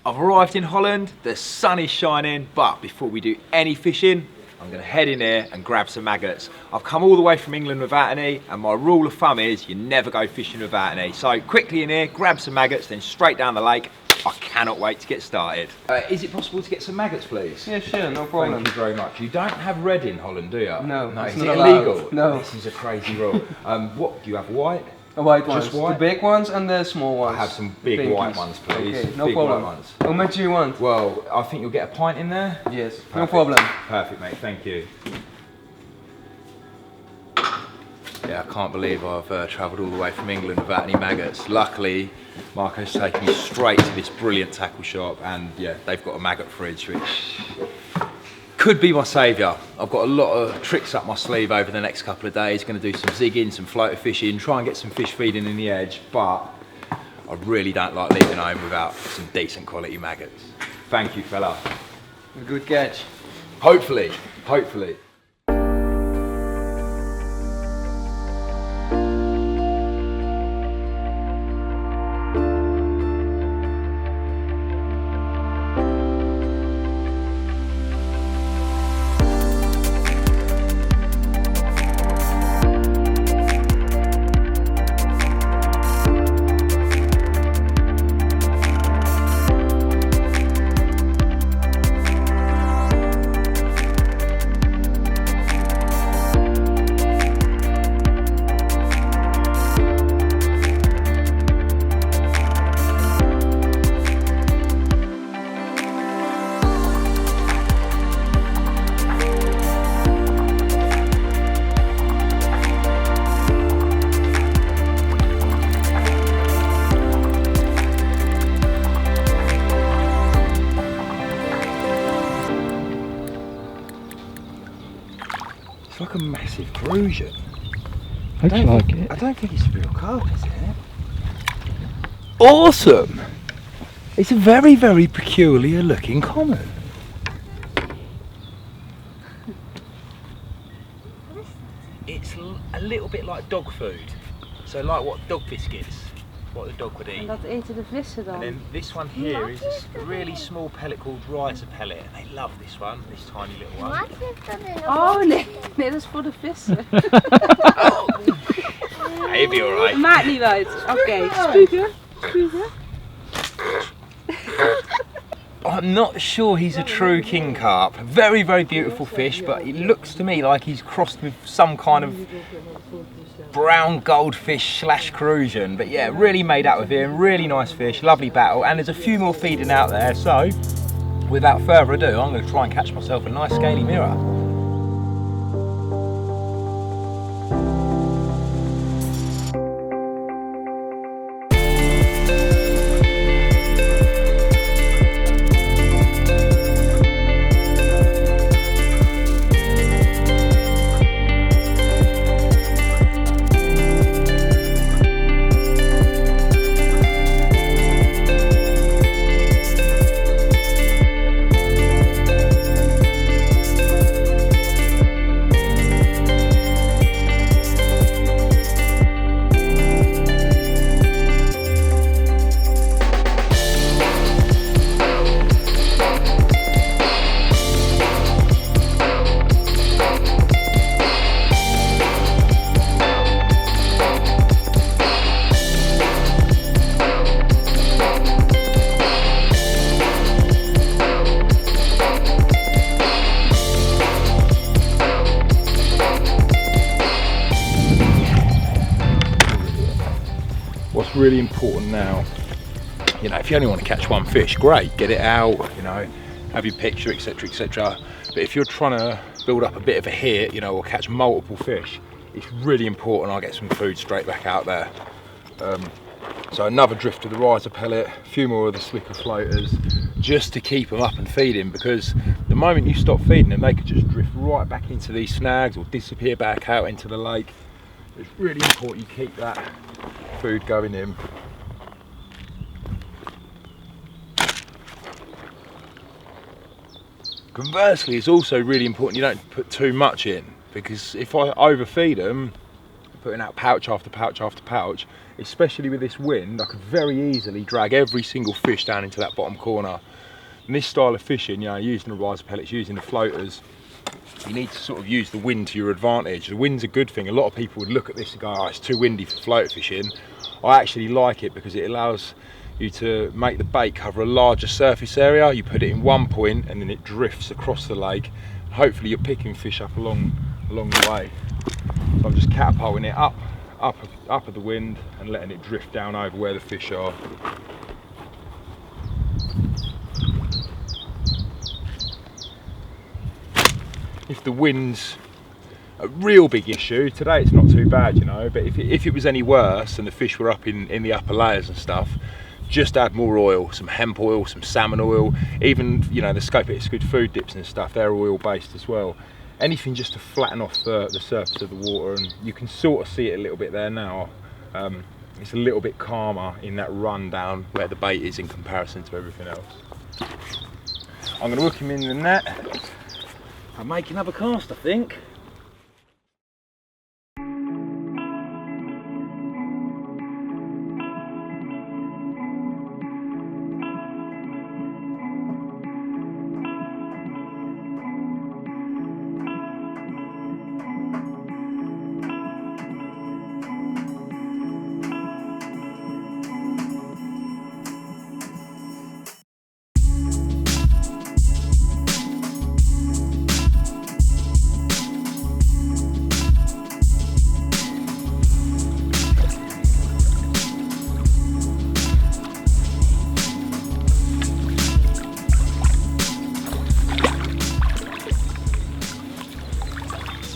I've arrived in Holland, the sun is shining, but before we do any fishing, I'm going to head in here and grab some maggots. I've come all the way from England without any, and my rule of thumb is you never go fishing without any. So quickly in here, grab some maggots, then straight down the lake. I cannot wait to get started. Is it possible to get some maggots, please? Yeah, sure, no problem. Thank you very much. You don't have red in Holland, do you? No, is it's it not illegal? allowed. No. This is a crazy rule. What do you have? White? The white ones. Just white? The big ones and the small ones. I have some big white ones, please. Okay, no big problem. White ones. How much do you want? Well, I think you'll get a pint in there. Yes, Perfect. no problem. Perfect, mate. Thank you. Yeah, I can't believe I've travelled all the way from England without any maggots. Luckily, Marco's taken me straight to this brilliant tackle shop, and yeah, they've got a maggot fridge, which could be my saviour. I've got a lot of tricks up my sleeve over the next couple of days. Going to do some zigging, some floater fishing, try and get some fish feeding in the edge, but I really don't like leaving home without some decent quality maggots. Thank you, fella. A good catch. Hopefully, hopefully. It's like a massive crucian. Looks like it. I don't think it's a real carp, is it? Awesome! It's a very, very peculiar looking common. It's a little bit like dog food. So like what dog biscuits, what the dog would eat. En dat eten de vissen dan? And then this one here is a really small pellet called riser pellet. And they love this one, this tiny little one. Oh nee, nee, dat is voor de vissen. He'll be alright. Maakt niet uit. Oké, spugen. Spugen. I'm not sure he's a true king carp. Very, very beautiful fish, but it looks to me like he's crossed with some kind of brown goldfish slash crucian. But yeah, really made out with him, really nice fish, lovely battle, and there's a few more feeding out there. So, without further ado, I'm going to try and catch myself a nice scaly mirror. What's really important now, you know, if you only want to catch one fish, great, get it out, you know, have your picture, etc, etc. But if you're trying to build up a bit of a hit, you know, or catch multiple fish, it's really important I get some food straight back out there. So another drift of the riser pellet, a few more of the slicker floaters, just to keep them up and feeding, because the moment you stop feeding them, they could just drift right back into these snags or disappear back out into the lake. It's really important you keep that food going in. Conversely, it's also really important you don't put too much in, because if I overfeed them, putting out pouch after pouch after pouch, especially with this wind, I could very easily drag every single fish down into that bottom corner. And this style of fishing, you know, using the riser pellets, using the floaters, you need to sort of use the wind to your advantage. The wind's a good thing. A lot of people would look at this and go, oh, it's too windy for float fishing. I actually like it because it allows you to make the bait cover a larger surface area. You put it in one point and then it drifts across the lake. Hopefully you're picking fish up along the way. So I'm just catapulting it up of the wind and letting it drift down over where the fish are. If the wind's a real big issue, today it's not too bad, you know, but if it was any worse and the fish were up in the upper layers and stuff, just add more oil, some hemp oil, some salmon oil, even, you know, the Scope Good food dips and stuff, they're oil based as well. Anything just to flatten off the surface of the water, and you can sort of see it a little bit there now. It's a little bit calmer in that run down where the bait is in comparison to everything else. I'm going to hook him in the net and make another cast, I think.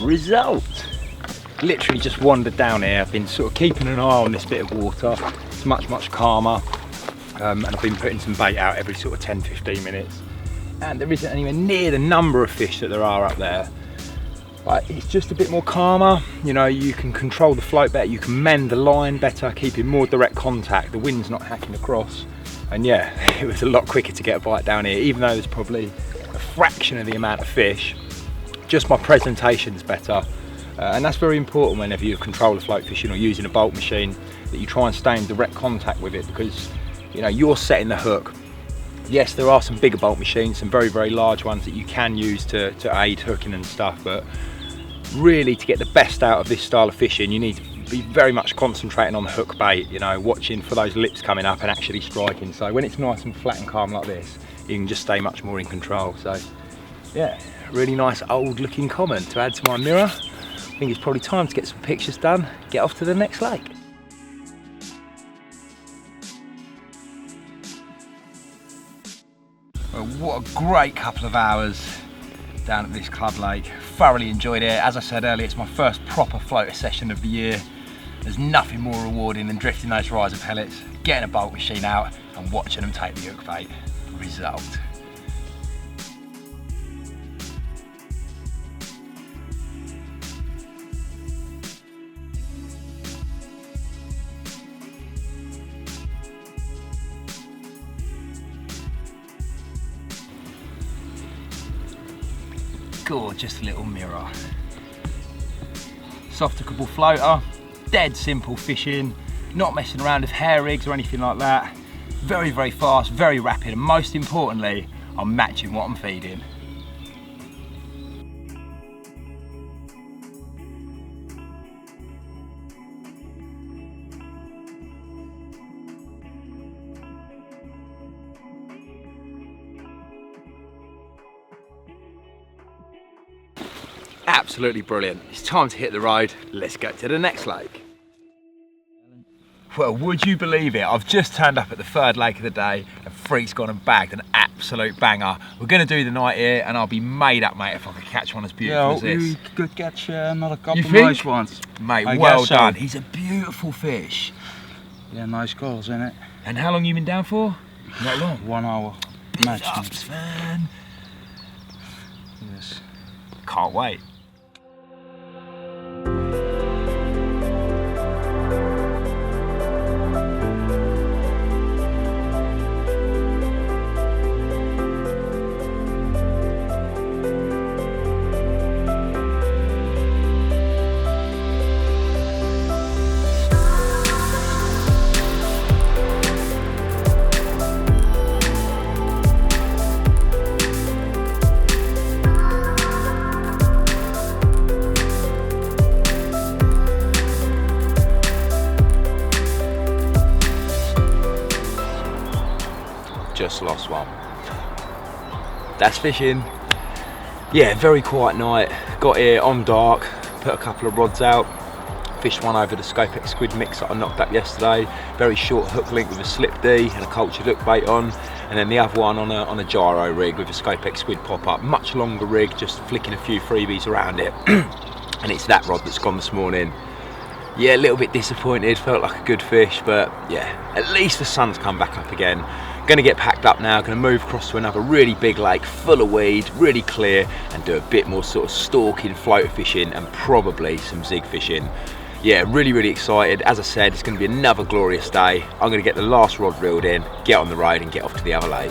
Result! Literally just wandered down here. I've been sort of keeping an eye on this bit of water. It's much calmer, and I've been putting some bait out every sort of 10-15 minutes, and there isn't anywhere near the number of fish that there are up there, but it's just a bit more calmer. You know, you can control the float better, you can mend the line better, keeping more direct contact, the wind's not hacking across, and yeah, it was a lot quicker to get a bite down here, even though there's probably a fraction of the amount of fish. Just my presentation's better, and that's very important whenever you control a float fishing or using a bolt machine, that you try and stay in direct contact with it, because you know you're setting the hook. Yes, there are some bigger bolt machines, some very large ones that you can use to aid hooking and stuff, but really to get the best out of this style of fishing you need to be very much concentrating on the hook bait, you know, watching for those lips coming up and actually striking. So when it's nice and flat and calm like this, you can just stay much more in control. So yeah, really nice old looking common to add to my mirror. I think it's probably time to get some pictures done, get off to the next lake. Well, what a great couple of hours down at this club lake. Thoroughly enjoyed it. As I said earlier, it's my first proper floater session of the year. There's nothing more rewarding than drifting those riser pellets, getting a bolt machine out and watching them take the hook bait. Result. Gorgeous little mirror. Soft hookable floater, dead simple fishing, not messing around with hair rigs or anything like that. Very fast, very rapid, and most importantly, I'm matching what I'm feeding. Absolutely brilliant. It's time to hit the road. Let's go to the next lake. Well, would you believe it? I've just turned up at the third lake of the day and Freak's gone and bagged an absolute banger. We're going to do the night here and I'll be made up, mate, if I could catch one as beautiful as this. You could catch another couple You think? nice ones. Mate, I well guess so. done. He's a beautiful fish. Yeah, nice calls, isn't it? And how long you been down for? Not long. 1 hour. Big Match. ups, man. Yes. Can't wait. just lost one. That's fishing. Yeah, very quiet night. Got here on dark, put a couple of rods out, fished one over the Scopex squid mix that I knocked up yesterday. Very short hook link with a slip D and a cultured hook bait on, and then the other one on a gyro rig with a Scopex squid pop up. Much longer rig, just flicking a few freebies around it. And it's that rod that's gone this morning. Yeah, a little bit disappointed, felt like a good fish, but yeah, at least the sun's come back up again. Gonna get packed up now, gonna move across to another really big lake, full of weed, really clear, and do a bit more sort of stalking, floater fishing, and probably some zig fishing. Yeah, really excited. As I said, it's gonna be another glorious day. I'm gonna get the last rod reeled in, get on the road, and get off to the other lake.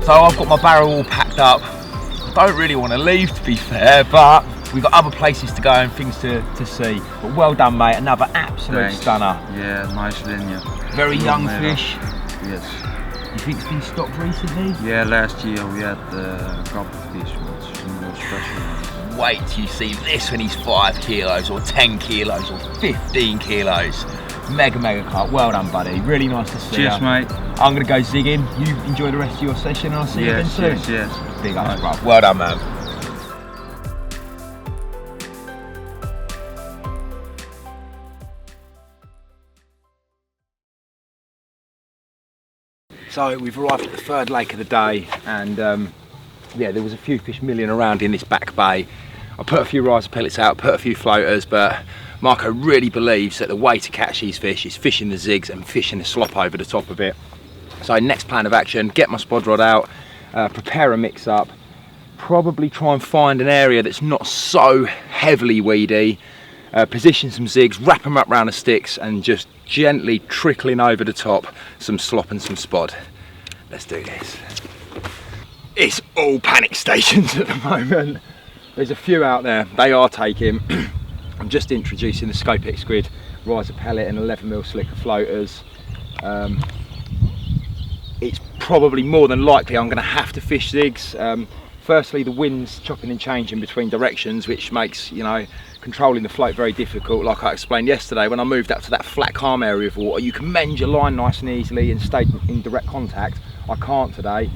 So I've got my barrel all packed up. I don't really want to leave, to be fair, but we've got other places to go and things to see. But well done, mate. Another absolute stunner. Yeah, nice linear. Very young fish. Yes. You think it's been stocked recently? Yeah, last year we had karpervissen, which is more special. Wait till you see this when he's 5 kilos or 10 kilos or 15 kilos. Mega carp. Well done, buddy. Really nice to see you. Cheers, mate. I'm going to go zigging. You enjoy the rest of your session and I'll see you again soon. Yes. Big ups, bruv. Well done, man. So we've arrived at the third lake of the day, and yeah, there was a few fish milling around in this back bay. I put a few riser pellets out, put a few floaters, but Marco really believes that the way to catch these fish is fishing the zigs and fishing the slop over the top of it. So next plan of action, get my spod rod out, prepare a mix up, probably try and find an area that's not so heavily weedy, position some zigs, wrap them up around the sticks, and just gently trickling over the top some slop and some spod. Let's do this. It's all panic stations at the moment. There's a few out there, they are taking. I'm just introducing the Scopex squid, riser pellet and 11mm slicker floaters. It's probably more than likely I'm going to have to fish zigs. Firstly, the wind's chopping and changing between directions, which makes, you know, controlling the float very difficult. Like I explained yesterday, when I moved up to that flat calm area of water, you can mend your line nice and easily and stay in direct contact. I can't today.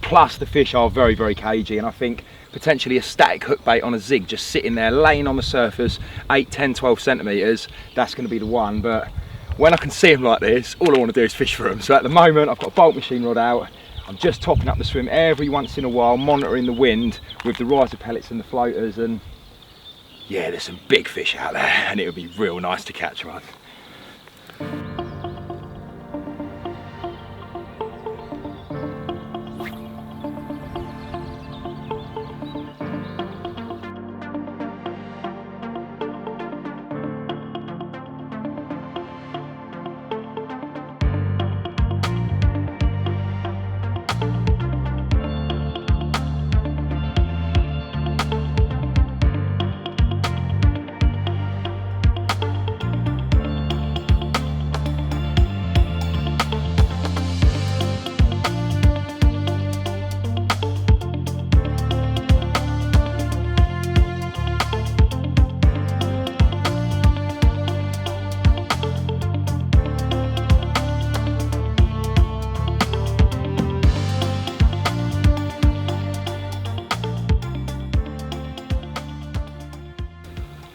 Plus the fish are very cagey, and I think potentially a static hook bait on a zig just sitting there laying on the surface 8, 10, 12 centimetres, that's going to be the one. But when I can see them like this, all I want to do is fish for them. So at the moment I've got a bolt machine rod out. I'm just topping up the swim every once in a while, monitoring the wind with the riser pellets and the floaters, and yeah, there's some big fish out there and it would be real nice to catch one.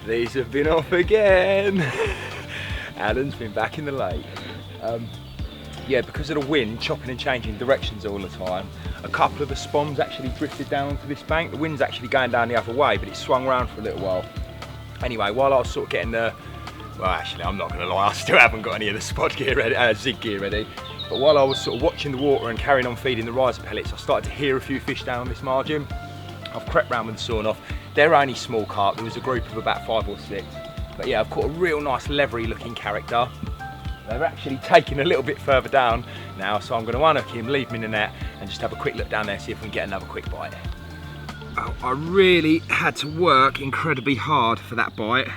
These have been off again. Alan's been back in the lake. Yeah, because of the wind chopping and changing directions all the time, a couple of the spoms actually drifted down onto this bank. The wind's actually going down the other way, but it swung around for a little while. Anyway, while I was sort of getting the, well actually I'm not going to lie, I still haven't got any of the spod gear ready, zig gear ready. But while I was sort of watching the water and carrying on feeding the riser pellets, I started to hear a few fish down on this margin. I've crept round with the sawn off. They're only small carp, there was a group of about 5 or 6. But yeah, I've caught a real nice leathery looking character. They're actually taking a little bit further down now, so I'm going to unhook him, leave him in the net, and just have a quick look down there, see if we can get another quick bite. Oh, I really had to work incredibly hard for that bite,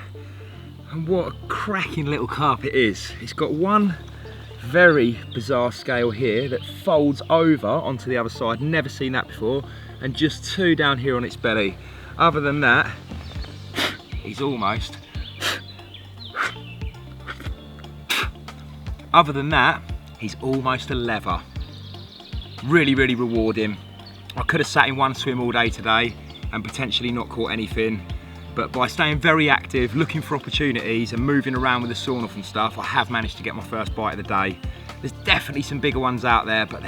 and what a cracking little carp it is. It's got one very bizarre scale here that folds over onto the other side, never seen that before, and just two down here on its belly. Other than that, he's almost a leather. Really, really rewarding. I could have sat in one swim all day today and potentially not caught anything, but by staying very active, looking for opportunities and moving around with the sawn off and stuff, I have managed to get my first bite of the day. There's definitely some bigger ones out there, but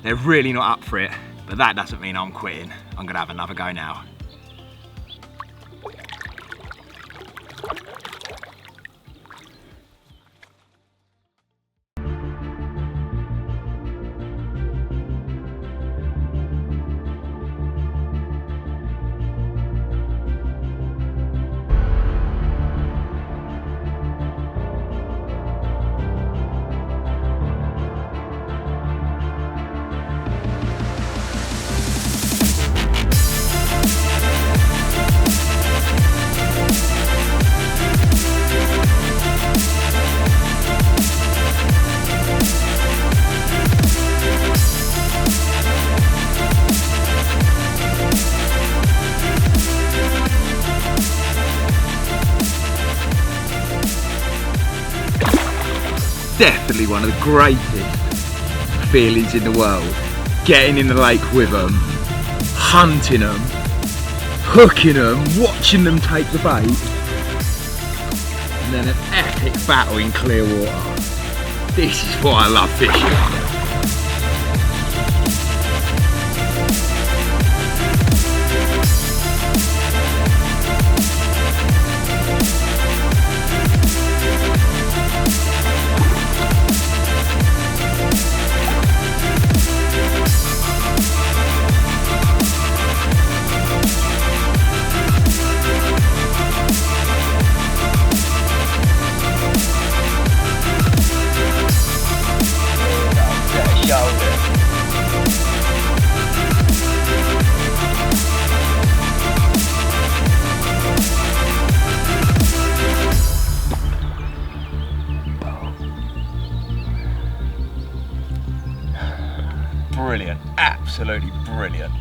they're really not up for it. But that doesn't mean I'm quitting. I'm gonna have another go now. Definitely one of the greatest feelings in the world. Getting in the lake with them, hunting them, hooking them, watching them take the bait, and then an epic battle in clear water. This is why I love fishing. Brilliant, absolutely brilliant.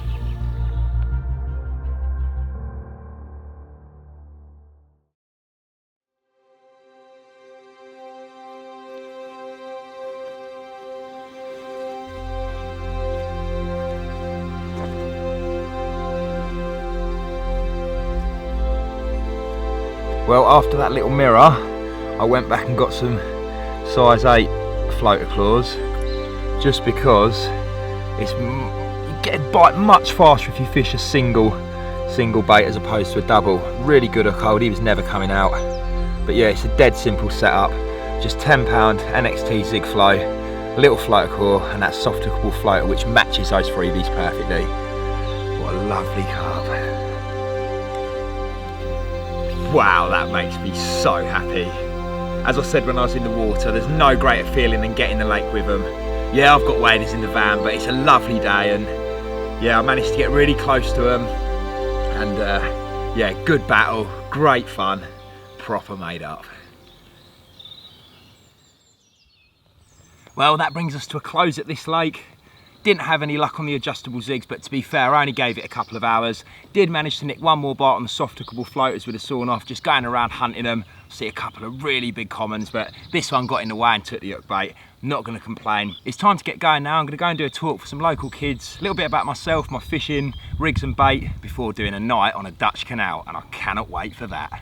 Well, after that little mirror, I went back and got some size 8 floater claws, just because you get a bite much faster if you fish a single bait as opposed to a double. Really good hook hold, he was never coming out. But yeah, it's a dead simple setup. Just 10 pound NXT Zig Flow, a little floater core, and that soft hookable floater which matches those freebies perfectly. What a lovely carp. Wow, that makes me so happy. As I said when I was in the water, there's no greater feeling than getting the lake with them. Yeah, I've got waders in the van, but it's a lovely day, and yeah, I managed to get really close to them, and yeah, good battle, great fun, proper made up. Well, that brings us to a close at this lake. Didn't have any luck on the adjustable zigs, but to be fair, I only gave it a couple of hours. Did manage to nick one more bite on the soft hookable floaters with a sawn off, just going around hunting them. See a couple of really big commons, but this one got in the way and took the hook bait. Not going to complain. It's time to get going now. I'm going to go and do a talk for some local kids, a little bit about myself, my fishing, rigs and bait, before doing a night on a Dutch canal, and I cannot wait for that.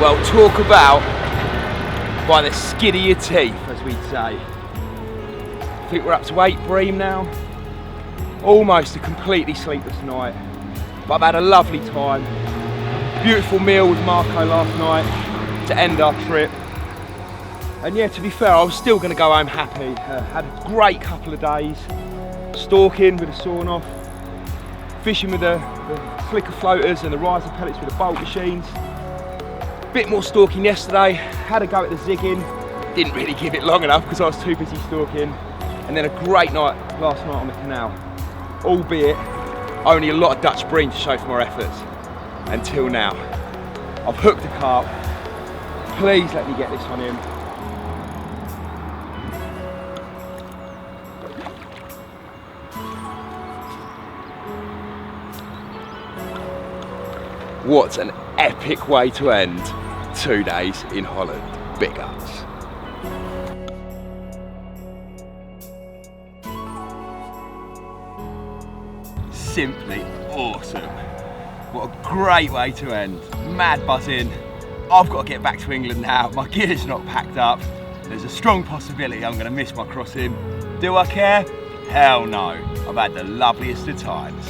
Well, talk about by the skin of your teeth, as we'd say. I think we're up to 8 bream now. Almost a completely sleepless night, but I've had a lovely time. Beautiful meal with Marco last night to end our trip. And yeah, to be fair, I was still going to go home happy. Had a great couple of days, stalking with the sawn off, fishing with the flicker floaters and the riser pellets with the bolt machines. Bit more stalking yesterday, had a go at the zigging, didn't really give it long enough because I was too busy stalking. And then a great night last night on the canal, albeit only a lot of Dutch bream to show for my efforts until now. I've hooked a carp, please let me get this on him. What an epic way to end 2 days in Holland. Big ups. Simply awesome. What a great way to end. Mad buzzing. I've got to get back to England now. My gear's not packed up. There's a strong possibility I'm going to miss my crossing. Do I care? Hell no. I've had the loveliest of times.